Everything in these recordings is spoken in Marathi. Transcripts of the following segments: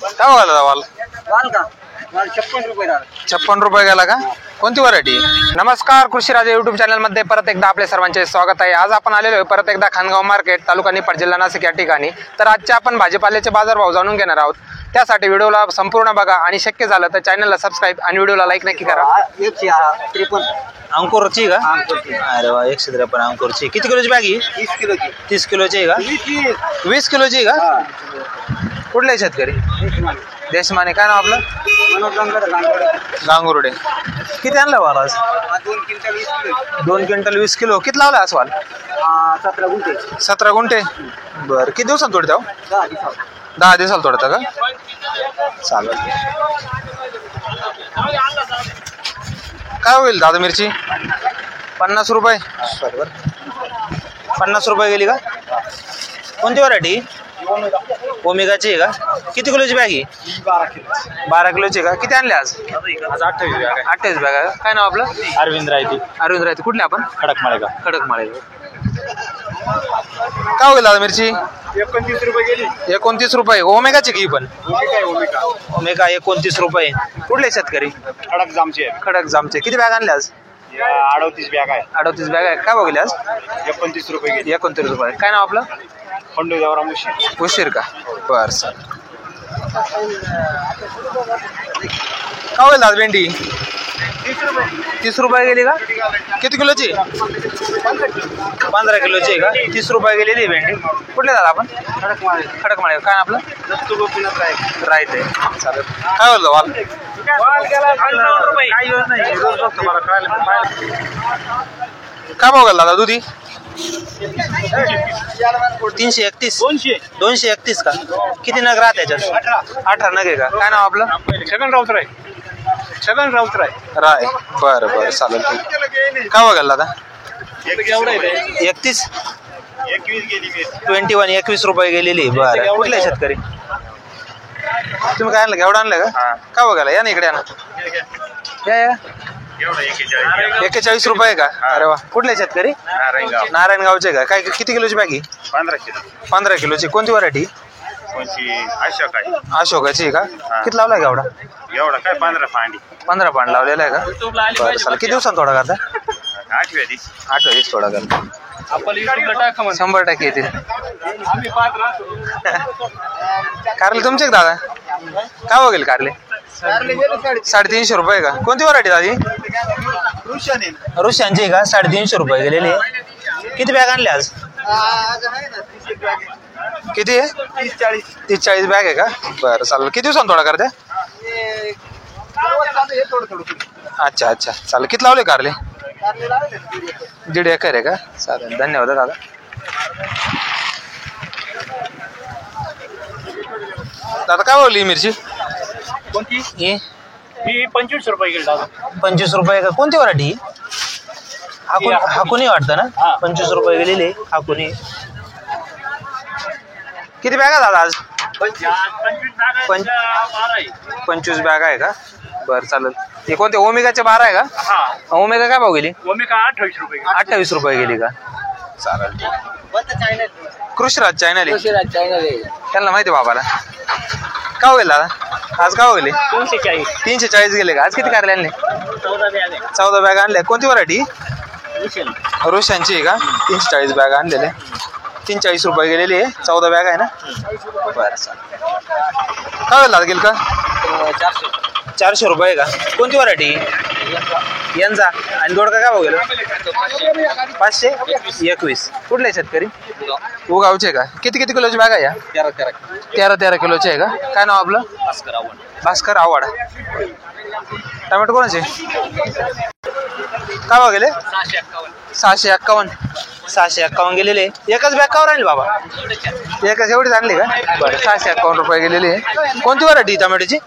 काय बघा दादा वाल? वाल का? वाल 56 रुपये झाला. 56 रुपये गेला का? कोणती व्हरायटी? नमस्कार, कृषी राजा युट्यूब चॅनल मध्ये परत एकदा आपले सर्वांचे स्वागत आहे. आज आपण आलेलो आहे परत एकदा खानगाव मार्केट, तालुका निफाड, जिल्हा नाशिक या ठिकाणी. तर आजचे आपण भाजीपाल्याचे बाजारभाव जाणून घेणार आहोत. त्यासाठी व्हिडिओला संपूर्ण बघा आणि शक्य झालं तर चॅनलला सबस्क्राईब आणि व्हिडिओला लाईक नक्की करा. 153 अंकुरची का? अंकुरची. अरे वा, 153 अंकुरची. किती किलोची बॅग ही? 30 किलोची. 30 किलोची आहे का? 20 किलोची आहे का? कुठले शेतकरी? देशमाने. काय नाव आपलं? गांगुर्डे. किती आणलं वाल आज? 2 क्विंटल 20 किलो. 2 quintal 20 kilo. किती लावला आज वाल? 17 गुंठे. 17 गुंठे. बरं, किती दिवसात तोडता हो? 10 दिवसात. 10 दिवसाला तोडता का? चालेल. काय होईल दादा मिरची? 50 रुपये. 50 रुपये गेली का? कोणती व्हरायटी? ओमेगाची आहे का? किती किलोची बॅग ही? 12 किलो. 12 किलोची आहे का? किती आणले आज? आज 28 बॅग. 28 बॅग आहे. काय नाव आपलं? अरविंद रायती. अरविंद राहते. कुठले आपण? खडकमाळेगाव. खडकमाळे. काय होईल दादा मिरची? 29 रुपये गेली. 29 रुपये. ओमेगाची की पण? ओमेगा. ओमेगा 29 रुपये. कुठले शेतकरी? खडक जामचे. खडक जामचे. किती बॅग आणले आज? 38 बॅग आहे. 38 बॅग आहे. काय बघले आज? 29 रुपये गेली. 29 रुपये. काय नाव आपलं? खंडू देवरा मुशी. उशीर का? बर सर. काय होईल दादा भेंडी? 30 रुपये गेली का? किती किलोची? 15 किलोची आहे का? 30 रुपये गेलेली भेंडी. कुठले दादा आपण? खडकमाळे. काय आपलं? राहते. चालेल. काय बोलतो वाल? काय भाव गेला दादा दुधी? 331. 231 का? किती नग राहत त्याच्यात? 18 नग आहे का? काय नाव आपलं? छगन राऊतराय. राय. बरं बरं, चालेल. काय बघायला दादा? 31. 21 रुपये गेलेली. बरं, कुठले शेतकरी? तुम्ही काय आणलं? एवढं आणलं का? काय बघायला? या ना इकडे, या ना. या 41 रुपये का? अरे वा. कुठले शेतकरी? नारायणगावचे का? काय किती किलोची बॅग ही? 15 किलो. 15 किलोची. कोणती व्हरायटी? कोणची? अशोक आहे. अशोकाची आहे का? किती लावलाय का एवढा? एवढा काय 15 फांडी. 15 पांड लावलेला आहे का? बरं, चला. किती दिवसांत थोडा करता? 8व्या दिवशी. 8 दिवस थोडा करता. 100% येतील. कारले तुमचे दादा? काय बघेल कारले? 350 रुपये का? कोणती व्हरायटी दादी? रुशांची का? 350 रुपये गेलेली. किती बॅग आणले आज? किती आहे? 30-40 बॅग आहे का? बरं, चालेल. किती दिवसांत थोडा करते? अच्छा अच्छा, चालेल. किती लावले कारले? 1.5 एकर आहे का? चालेल, धन्यवाद दादा. दादा काय बोलली मिरची? कोणती? ही 25 रुपये गेली दादा. 25 रुपये का? कोणती व्हरायटी? हाकुनी वाटतं ना? 25 रुपये गेलेली हाकुनी. किती बॅग आहे दादा आज? 25 बॅग आहे का? बरं, चालेल. हे कोणते? ओमेगाचे 12 आहे का? ओमेगा काय भाव गेली? ओमेगा 28 रुपये. 28 रुपये गेली का? चालेल. कृषीराज चॅनल आहे. त्यांना माहिती बाबाला. काय होईल दादा आज? काय होईल? 340 गेले का? आज किती कारले आणले? 14 बॅग आणले. कोणती व्हरायटी? रोशांची आहे का? 340 बॅग आणलेले. 340 रुपये गेलेली आहे. 14 बॅग आहे ना? बरं, चालेल. काय होईल दादा गेल का? 400 रुपये का? कोणती व्हरायटी? यांचा. आणि दोडका काय भाव गेलो? 521. कुठले शेतकरी? उगावचे का? किती किलोची बॅग आहे या? 13 किलोची आहे का? काय नाव आपलं? भास्कर आव्हाड. टोमॅटो कोणाचे? काय भाव गेले? 651. 651 गेलेले. एकच बॅग कावर आणली बाबा? एकच एवढीच आणली का? बरं, 651 रुपये गेलेली आहे. कोणती व्हरायटी टोमॅटोची?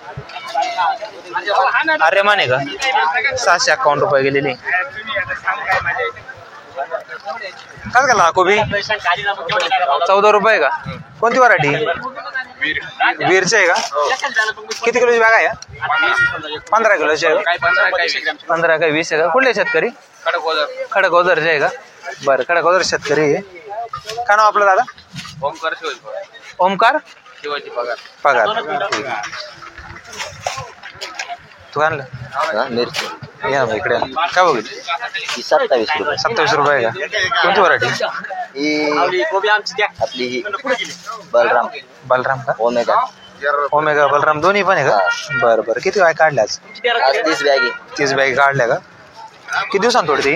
आर्यमान आहे का? 651 रुपये गेलेली. काय झाला कोबी? 14 रुपये का? कोणती व्हरायटी? वीरचे आहे का? किती किलोची बॅग आहे? 15 किलोची आहे का? 15 का 20 आहे का? कुठले शेतकरी? खडकओझरचे आहे का? बरं, खडकओझर शेतकरी आहे. काय नाव आपलं दादा? ओमकार. ओमकार शिवाजी पगार. पगार ठीक. तू आणलं मिरची या ना इकडे या. काय बघितलं 27 रुपये. 27 रुपये आहे का? कोणती व्हरायटी? ही आपली ही बलराम बलराम का? ओमेगा. ओमेगा बलराम दोन्ही पण आहे का? बरं बरं. किती बॅग काढल्या आज? आज 30 बॅग आहे. 30 बॅग काढल्या का? किती दिवसांत थोडी ती?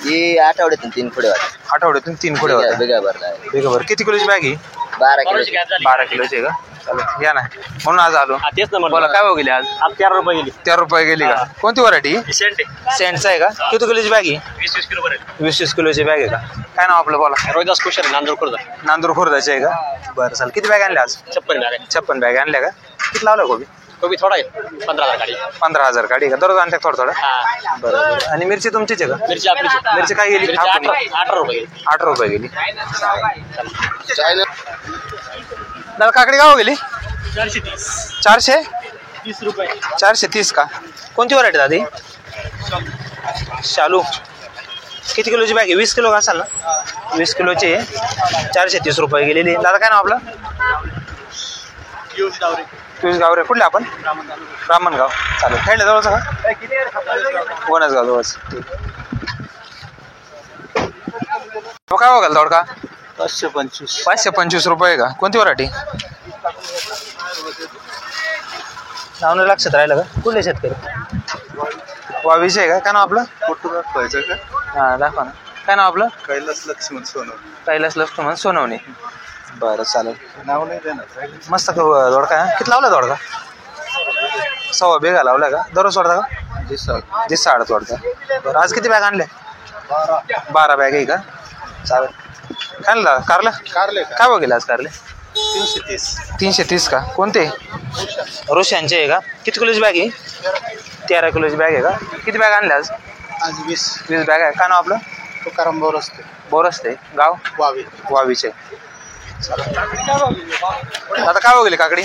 ही आठवड्यातून 3 पुढे वाटत. आठवड्यातून 3 पुढे होत्या. बेगा भरला आहे. ठीक आहे बरं. किती किलोची बॅग आहे? 12 किलो. 12 किलोची आहे का? चालेल या ना. म्हणून आज आलो. तेच ना बोला काय भाव गेली आज? 13 रुपये गेली. 13 रुपये गेली का? कोणती व्हरायटी? सेंट सेंटचा आहे का? किती किलोची बॅग आहे? 20 किलो भरेल. 20 किलोची बॅग आहे का? काय नाव आपलं बोला? रोहिदास कुशल नांदूर खुर्द. नांदूर खुर्दाची आहे का? बरं चालेल. किती बॅग आणल्या आज? 56 बॅग. 56 बॅग आणल्या का? किती लावलं कोबी? कोबी थोडा आहे 15,000 गाडी. 15,000 काढी का? दररोज आणतात थोडं थोडं. हा. बरं. आणि मिरची तुमचीच आहे का? मिरची आपली. मिरची काय गेली? 18 रुपये गेली. 8 रुपये गेली. दादा काकडी गाव गेली? 430. 430 रुपये. 430 का? कोणती व्हरायटी दादी? शालू. किती किलोची बॅग आहे? 20 किलो का असाल ना? 20 किलोची आहे. 430 रुपये गेलेली. दादा काय नाव आपलं? पियुष गावरे. कुठले आपण? ब्राह्मणगाव. चालेल. खेळले जवळचं का? वनसगाव जवळच. ठीक. काय बघाल दोडका? 525. 525 रुपये का? कोणती व्हरायटी? नाव नाही लक्षात राहिलं का? कुठले शेतकरी? वावीस आहे का? काय नाव आपलं? फोटो दाखवायचा का? हां दाखवा ना. काय नाव आपलं? कैलास लक्ष्मण सोनवणे. कैलास लक्ष्मण सोनवणे. बरं चालेल. नाव नाही देणार. मस्त दोडका आहे. किती लावला दोडका? 100 बेगा लावला का? दररोज सोडता का? दिसा आड तोडता. बरं आज किती बॅग आणल्या? 12 बॅग आहे का? चालेल. काय आणलं कारलं? कारले काय बघेल आज कारले? 330. 330 का? कोणते? रोशांचे आहे का? किती किलोची बॅग आहे? 13 किलोची बॅग आहे का? किती बॅग आणल्या आज? आज 20 बॅग आहे. काय नाव आपलं? तुकाराम बोरस्ते. बोरस्ते. गाव? वावी. वावीचे. आता काय बघेल काकडी?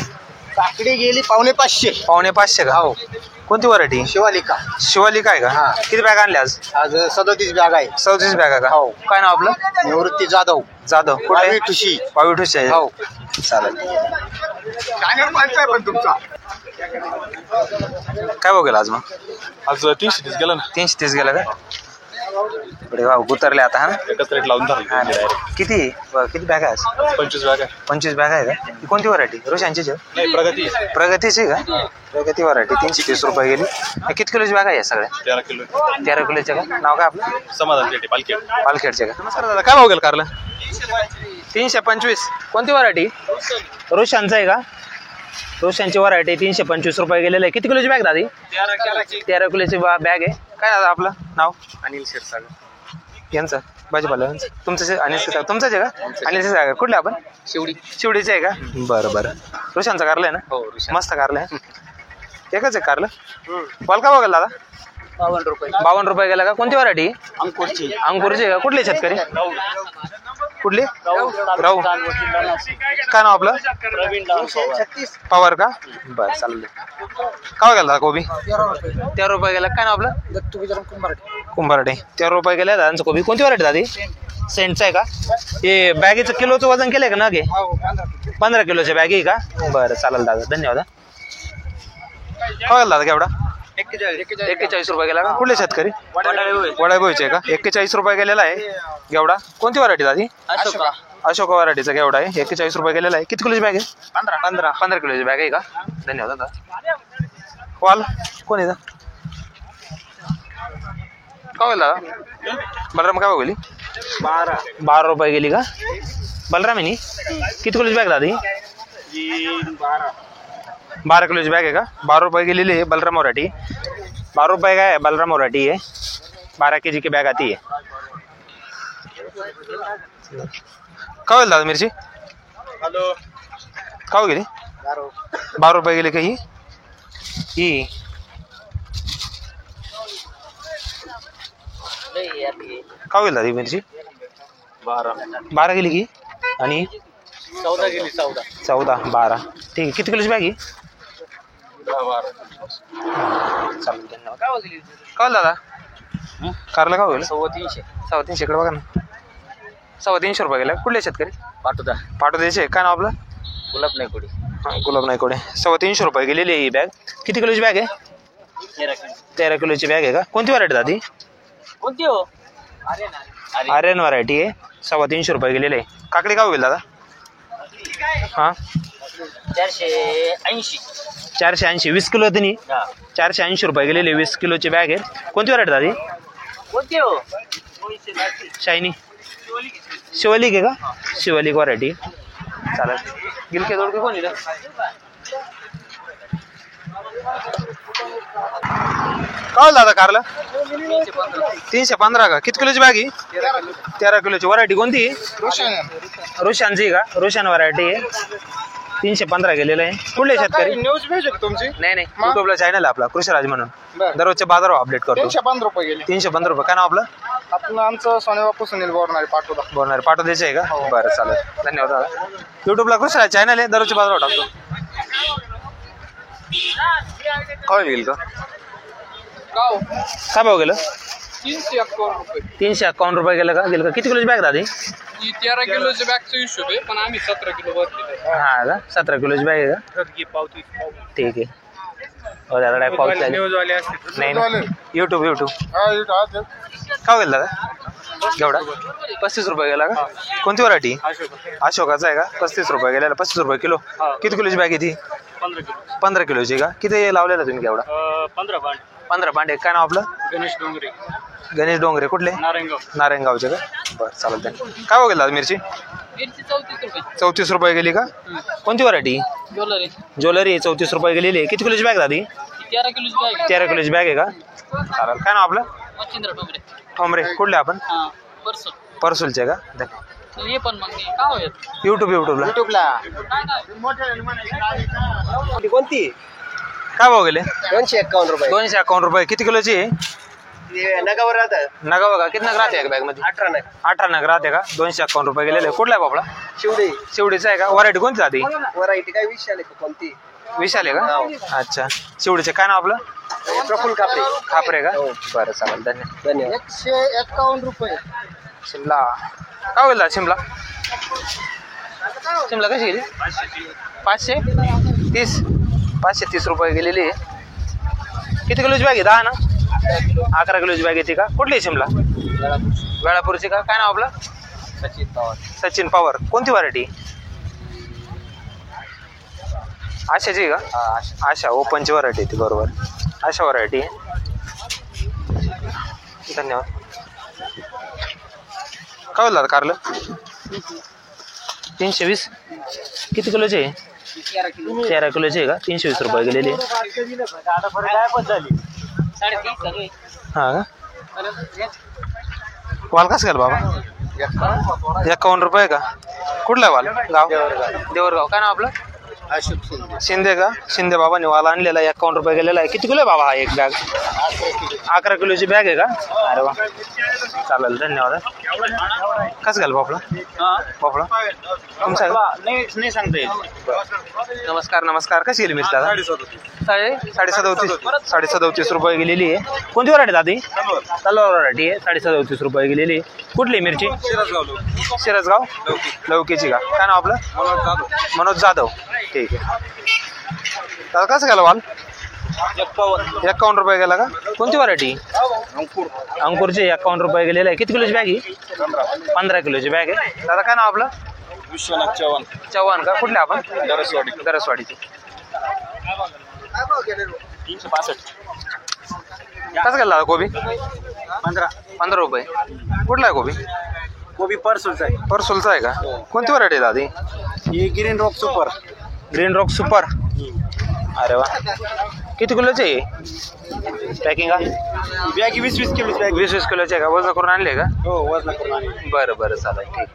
काकडी गेली 550. 550 का? हो. कोणती व्हरायटी? शिवालिका. शिवालिका आहे का? हा. किती बॅग आणल्या आज? आज 37 बॅग आहे. 37 बॅग आहे का? हो. काय नाव आपलं? निवृत्ती जाधव. जाधव. वावी कुठे? ठुशी. वावी ठुशी आहे. हो. चालेल. पण तुमचा काय बघेल आज मग? आज 330 गेला ना. 330 गेला का? पुढे वाव गुतरले आता हा. एकच रेट लावून धरला. किती बॅग आहे आज? 25 बॅग आहे. 25 बॅग आहे का? ही कोणती व्हरायटी? रोशांची नाही प्रगती. प्रगतीची का? प्रगती व्हरायटी. 330 रुपये गेली. हे किती किलोची बॅग आहे सगळ्या? 13 किलो. 13 किलोचे का? नाव काय आपलं? समाधान पेटे पालखेड. पालखेडचे का? नमस्कार दादा. काय भाव गेल कारला? 325. कोणती व्हरायटी? रोशांचं आहे का? रोशांची व्हरायटी 325 रुपये गेलेलं आहे. किती किलोची बॅग दादी? 13 किलोची बॅग आहे. काय दादा आपलं नाव? अनिल क्षीरसागर. यांचं भाजीपाला यांचं. तुमचं अनिल क्षीरसागर तुमचंच आहे का? अनिल क्षीरसागर. कुठले आपण? शिवडीचे आहे का? बरं बरं. रोशांचं कारलं आहे ना? हो. मस्त कारलं आहे. एकच आहे कारलं. बॉल का बघाल दादा? 52 रुपये. 52 रुपये गेला का? कोणती व्हरायटी? अंकुरची. अंकुरची आहे का? कुठले शेतकरी? कुठली? राहू. काय नाव आपलं? पवार का? बरं चालेल. काय गेला कोबी? 13 रुपये गेला. काय नाव आपलं? कुंभारडे. 13 रुपये गेला दादांचं कोबी. कोणती व्हरायटी दादी? सेंटचं आहे का? हे बॅगेचं किलोचं वजन केलंय का ना? घे 15 किलोच्या बॅग आहे का? बरं चालेल दादा. धन्यवाद. काय गेला दादा केवढा? 41 रुपये गेला का? कुठले शेतकरी? वडाळबोईचे आहे का? 41 रुपये गेलेला आहे गेवडा. कोणती व्हरायटी दादी? अशोक व्हरायटीचा गेवडा आहे. 41 रुपये गेलेला आहे. किती किलोची बॅग आहे? 15 किलोची बॅग आहे का? धन्यवाद दादा. वाल कोण आहे? काय गेला बलराम? काय गेली? 12 रुपये गेली का? बलराम आहे. किती किलोची बॅग दादी? 12 किलोची बॅग आहे का? 12 रुपये गेलेली आहे. बलराम व्हरायटी. 12 रुपये काय आहे? बलराम व्हरायटी है. 12 kg की बैग आती है. काय होईल दादा मिरची? हॅलो. काय गेली? 12 रुपये गेली का? ही काय होईल दादा मिरची? 12 गेली की? आणि 14 गेली. 14 12 ठीक आहे. किती किलोची बॅग आहे? 12. चालेल धन्यवाद. काय दादा कारला काय होईल? 350. 350 इकडे बघा ना. 350 रुपये गेला. कुठले शेतकरी? पाटोदा. पाटोद्याचे. काय नाव आपलं? गुलाब नाही कुठे हां गुलाब नायकोडे 350 रुपये गेलेली आहे ही बॅग. किती किलोची बॅग आहे? 13 किलोची बॅग आहे का? कोणती व्हरायटी दादी? कोणती हो? आर्यन व्हरायटी आहे. 350 रुपये गेलेले आहे. काकडी काय होईल दादा? हां 480. 480 20 किलो होती नी. 480 रुपये गेलेले 20 किलोची बॅग आहे. कोणती व्हरायटी दादी? कोणती हो? शायनी शिवलिक आहे का? शिवलिक व्हरायटी चालेल. गिलके दोडके कोण इथं? काय दादा कारला? 315 का? किती किलोची बॅग ही? 13 किलोची. व्हरायटी कोणती? रोशानची का? रोशन व्हरायटी आहे. 315 गेलेलं आहे. कुठले शेतकरी? न्यूज भेटू तुमची? नाही युट्यूबला चॅनल आहे आपला कृषीराज म्हणून. दररोजचे बाजार अपडेट करतो. 315 रुपये गेले. 315 रुपये. काय नाव आपलं? आपलं आमचं सोनेबापू सुनील बोरणारे पाठवला. बोलणार पाठवू द्यायचं आहे का? बरं चालेल. धन्यवाद दादा. युट्यूबला कृषीराज चॅनल आहे. दररोजचे बाजार टाकतो. काय होईल का? काय भाव गेलं? 351 रुपये. 351 रुपये गेलं का? गेलं का? किती किलोची बॅग दादी? 13 किलोच्या बॅगचा हिशोब आहे पण आम्ही 17 किलो भरलेले. हा का? 17 किलोची बॅग आहे का? पावती ठीक आहे. हो दादा डायरेक्ट पाऊस चालेल. न्यूज वाले असते. नाही युट्यूब काय गेलं दादा? घेवडा 35 रुपये गेला का? कोणती व्हरायटी? अशोकाचा आहे का? 35 रुपये गेलेला. 35 रुपये किलो. किती किलोची बॅग आहे ती? 15 किलोची का? किती लावलेला तुम्ही घेवडा? 15 पांडे. काय नाव आपलं? गणेश डोंगरे. कुठले? नारायणगावचे का? बरं चालेल. त्यांनी काय हो गेला मिरची? 34 रुपये गेली का? कोणती व्हरायटी? ज्वेलरी 34 रुपये गेलेली आहे. किती किलोची बॅग दादी? 13 किलोची बॅग आहे का? चालेल. काय नाव आपलं? ठोंबरे. कुठले आपण? परसूलचे का? युट्यूबला कोणती? काय भाव गेले? 251 रुपये. 251 रुपये. किती किलोची आहे? नगावर राहतात. नगा बघा किती नग राहते बॅग मध्ये? 18 नग राहते का? 251 रुपये गेलेले. कुठला आहे बाबळा? शिवडीचा आहे का? व्हरायटी कोणती दादी? व्हरायटी काय विशाल आहे कोणती? विशाल आहे का? अच्छा. शिवडीचे. काय नाव आपलं? प्रफुल्ल खापरे का? बरं चालेल. धन्यवाद. 151 रुपये. शिमला काय होईल शिमला? शिमला कशी गेली? 530. 530 रुपये गेलेली आहे. किती किलोची बॅग आहे? 10 ना? 11 किलोची बॅग येते का? कुठली शिमला? वेळापूरची का? काय नाव आपलं? सचिन पवार. कोणती व्हरायटी? आशाची का? आशा ओपनची व्हरायटी ती. बरोबर. आशा व्हरायटी. धन्यवाद. काय होईल दादा कारलं? 320. किती किलोची आहे? 13 किलोची आहे का? 320 रुपये गेलेली आहे. हा का? वाल कसं गेलं बाबा? 51 रुपये का? कुठला वाल? गाव देवरगाव. काय नाव आपलं? शिंदे का? शिंदे बाबांनी वाल आणलेला 51 रुपये गेलेला आहे. किती किलो आहे बाबा हा एक बॅग? 11 किलोची बॅग आहे का? अरे वा चालेल. धन्यवाद. कसं घाल बापला? बापला तुमचा नाही सांगता येईल. नमस्कार. कशी गेली मिरची दादा? 37 रुपये गेलेली आहे. कोणती व्हरायटी दादी? तलवार व्हरायटी आहे. 37 रुपये गेलेली आहे. कुठली मिरची? शिरसगाव लवकीची का? काय नाव आपलं? मनोज जाधव. ठीक आहे. दादा कसं गेला वाल? 51 रुपये गेला का? कोणती व्हरायटी? अंकुरची. 51 रुपये गेलेला आहे. किती किलोची बॅग ही? 15 किलोची बॅग आहे. दादा काय नाव आपलं? विश्वनाथ चव्हाण का? कुठले आपण? दरसवाडीचे. 365. कसं गेला दादा कोबी? 15 रुपये. कुठला आहे कोबी? परसूलचा आहे का? कोणती व्हरायटी दादी? ही ग्रीन रॉक सुपर. अरे वा. किती किलोचे आहे? पॅकिंग का? बॅग 20 किलोची बॅग. 20 किलोचे आहे का? वजन करून आणले का? हो वजन करून आणले. बरं चालेल. ठीक.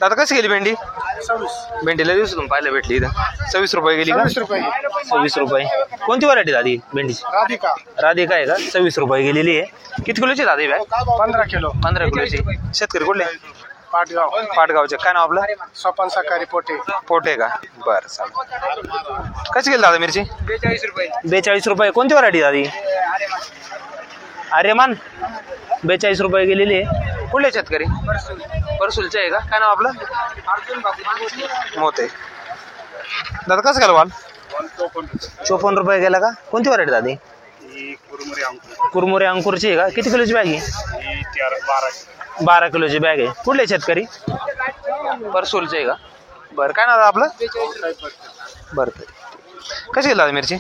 दादा कशी गेली भेंडी? 26. भेंडीला दिवस तुम्ही पाहायला भेटली इथं. 26 रुपये गेली का? 26 रुपये. कोणती व्हरायटी दादी भेंडीची? राधिका आहे का? 26 रुपये गेलेली आहे. किती किलोची दादी बॅग? 15 किलो. 15 किलोची. शेतकरी कुठले? पाटगावचे. काय नाव आपलं? स्वपन सकाळी पोटे का? बरं चालेल. कशी गेली दादा मिरची? 42 रुपये. कोणती व्हरायटी दादी? आर्यमान. 42 रुपये गेलेली आहे. कुठले शेतकरी परसुलचे आहे का? काय नाव आपलं? मोते. दादा कसं गेलं वाल? 54 रुपये गेला का? कोणती व्हरायटी दादी? कुरमुरे अंकुरची आहे का? किती किलोची बॅग आहे? 12 किलोची बॅग आहे. कुठले शेतकरी? परसुलचे आहे का? बरं काय नाव आपलं? बरं कशी गेली दादा मिरची?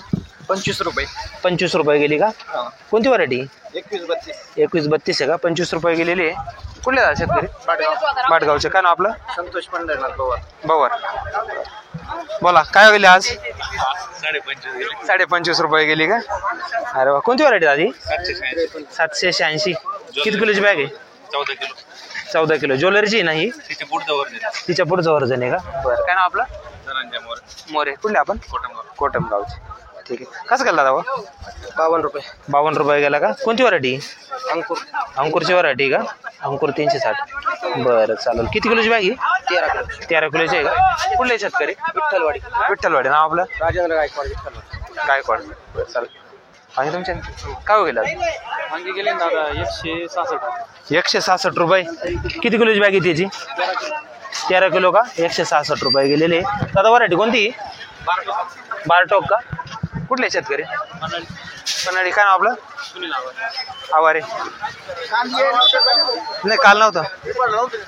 25 रुपये. 25 रुपये गेली का? कोणती व्हरायटी? 21-32 आहे का? 25 रुपये गेलेली आहे. कुठले दादा शेतकरी? बाटगावचे. काय नाव आपलं? संतोष पंढरनाथ बवर. बोला काय गेली आज? 25.5 रुपये गेली का? अरे वा. कोणती व्हरायटी दादी? 786. किती किलोची बॅग आहे? 14 किलो. ज्वेलरीची नाही? तिच्या पुढचं वर्जन आहे का? बरं काय नाव आपलं? मोरे. कुठले आपण? कोटमगावचे. ठीक आहे. कसं केलं दादा? 52 रुपये गेला का? कोणती व्हरायटी? अंकुरची व्हरायटी का? अंकुर 360. बरं चालेल. किती किलोची बॅग आहे? 13 किलोची आहे का? कुठले शेतकरी? विठ्ठलवाडी. नाव आपलं? राजेंद्र गायकवाड. बरं चालेल. आणि तुमच्या काय गेला? वांगी गेले ना दादा 166. 166 रुपये. किती किलोची बॅग आहे त्याची? 13 किलो का? 166 रुपये गेलेले. दादा व्हरायटी कोणती? बारटोक का? कुठले शेतकरी? पन्हाळी. काय नाव आपलं? आवारे. नाही काल नव्हतं,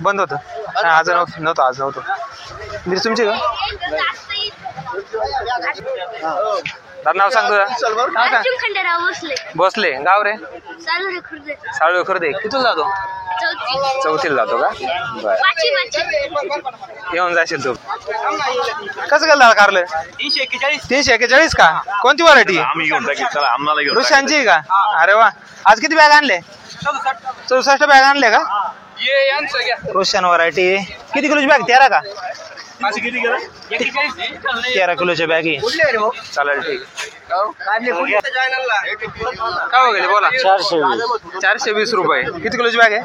बंद होतं. आज नव्हतं. मिरची तुमची का? नाव सांगतो भोसले. गाव रे? साळवे खुर्दे. कुठून जातो? चौथीला जातो का? बरं येऊन जाशील तू. कसं गेलं दादा कारलं? 341 का? कोणती व्हरायटी? रुशांची का? अरे वा. आज किती बॅग आणले? 64 बॅग आणले का? रोशन व्हरायटी. किती किलोची बॅग? 13 का? 13 किलोच्या बॅग आहे. चालेल ठीक. काय वगैरे बोला? 420 रुपये. किती किलोची बॅग आहे?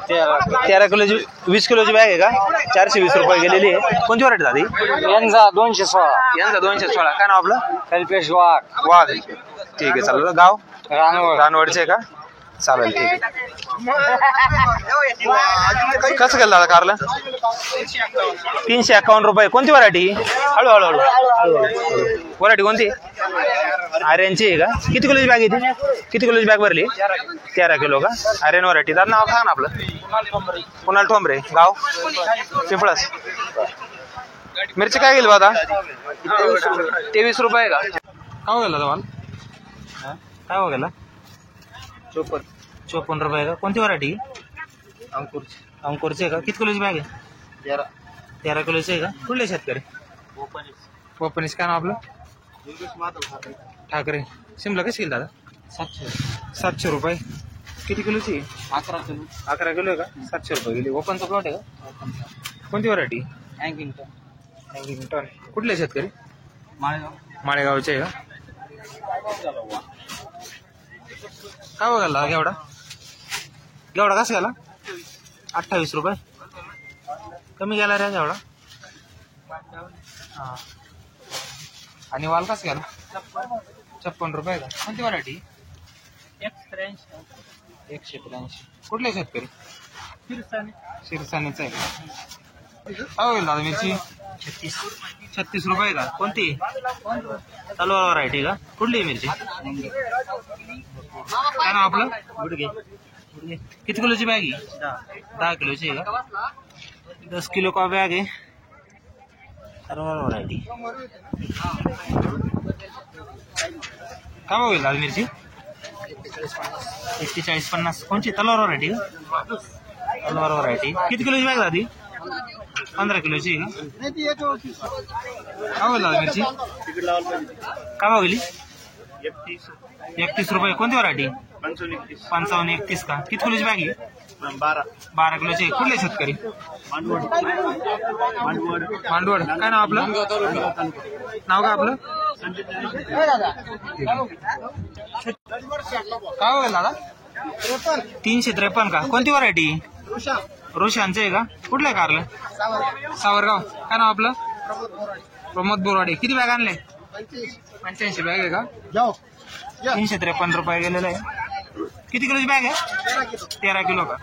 13 किलोची. 20 किलोची बॅग आहे का? 420 रुपये गेलेली आहे. कोणती व्हरायटी दादी? यांचा 216. 216. काय नाव आपलं? कल्पेश वाघ. ठीक आहे चालेल. गाव? रानवडचे का? चालेल ठीक आहे. कसं केलं दादा कारला? 351 रुपये. कोणती व्हरायटी? हळूहळू. व्हरायटी कोणती? आर्यनची आहे का? किती किलोची बॅग येते? किती किलोची बॅग भरली? 13 किलो का? आर्यन व्हरायटी. दादा नाव सांग ना आपलं? कुणाल ठोंबरे. गाव? पिंपळस. मिरची काय गेली दादा? 23 रुपये का? काय गेला तुम्हाला? काय हो गेला? 54 रुपये का? कोणती व्हरायटी? अंकुरची आहे का? किती किलोची बॅग आहे? 13 किलोची आहे का? कुठले शेतकरी? ओपनिस. काय नाव आपलं? ठाकरे. शिमला कशी गेली दादा? 700 रुपये. किती किलोची? 11 किलो आहे का? 700 रुपये गेली. ओपनचा प्लॉट आहे का? कोणती व्हरायटी? हँगिंग्टन. कुठले शेतकरी? माळेगावचे आहे का? काय बघायला घेवडा? कसं गेला? 28 रुपये. कमी गेला रे घेवडा. हां. आणि वाल कसं गेला? 56 रुपये का? कोणती व्हरायटी? 183. कुठले शेतकरी? शिरसानीच आहे का? काय होईल दादा मिरची? 36 रुपये का? कोणती? तलवार व्हरायटी का? कुठली मिरची? काय नाव आपलं? गुडगे. किती किलोची बॅग आहे? 10 किलोची आहे का? 10 किलो का बॅग आहे. तलवार व्हरायटी. काय होईल दादा मिरची? 41-50. कोणची? तलवार व्हरायटी का? तलवार व्हरायटी. किती किलोची बॅग दादी? 15 किलोची आहे का? काय होईल दादा मिरची? काय भाव गेली? 31 रुपये. कोणती व्हरायटी? 55-31 का? किती किलोची बॅग आहे? 12 किलोची. कुठले शेतकरी? मांडवड. काय नाव आपलं? नाव काय आपलं? काय होईल दादा? 353 का? कोणती व्हरायटी? रोशांचे आहे का? कुठलं कारलं? सावरगाव. काय नाव आपलं? प्रमोद बोरवाडे. किती बॅग आणले? 85 बॅग आहे का? 353 रुपये गेलेलं आहे. किती किलोची बॅग आहे? 13 किलो का?